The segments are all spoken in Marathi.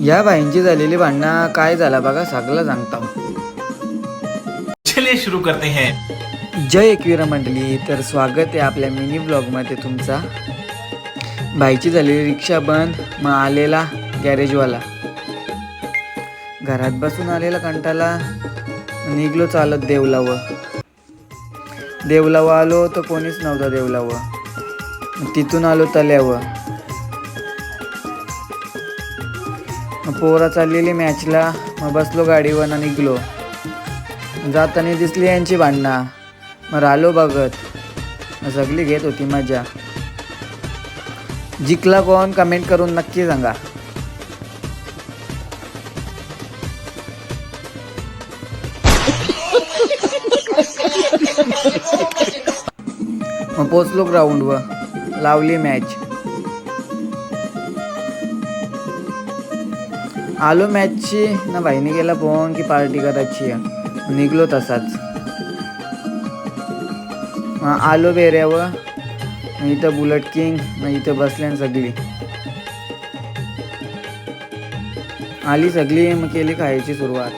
या बाईंची झालेली भांडणं काय झालं बघा सगळं सांगता. चलिए शुरू करते हैं. जय एकवीर मंडळी, तर स्वागत आहे आपल्या मिनी ब्लॉगमध्ये तुमचा. बाईची झालेली रिक्षा बंद, मग आलेला गॅरेजवाला. घरात बसून आलेला कंटाला, निघलो चालत देवलावं आलो तर कोणीच नव्हतं देवलावं. तिथून आलो तल्यावर. पोरा चाललेली मॅचला, मग बसलो गाडीवर ना निघलो. जाताना दिसली यांची भांडणं, मग राहिलो बघत. सगळी घेत होती मजा. जिंकला कोण कमेंट करून नक्की सांगा. मग पोचलो ग्राउंडवर, लावली मॅच. आलो मॅचची ना, भाईने गेला फोन की पार्टी करायची आहे. निघलो तसाच. आलो बेऱ्यावर, इथं बुलेट किंग इथं बसल्यान सगळी आली सगळी. मग केली खायची सुरुवात.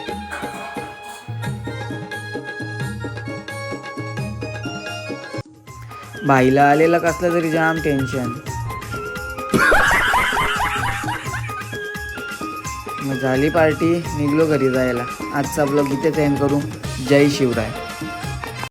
भाईला आलेला कसला तरी जाम टेन्शन. मग झाली पार्टी, निघलो घरी जायला. आजचा ब्लॉग इथेच एंड करू. जय शिवराय.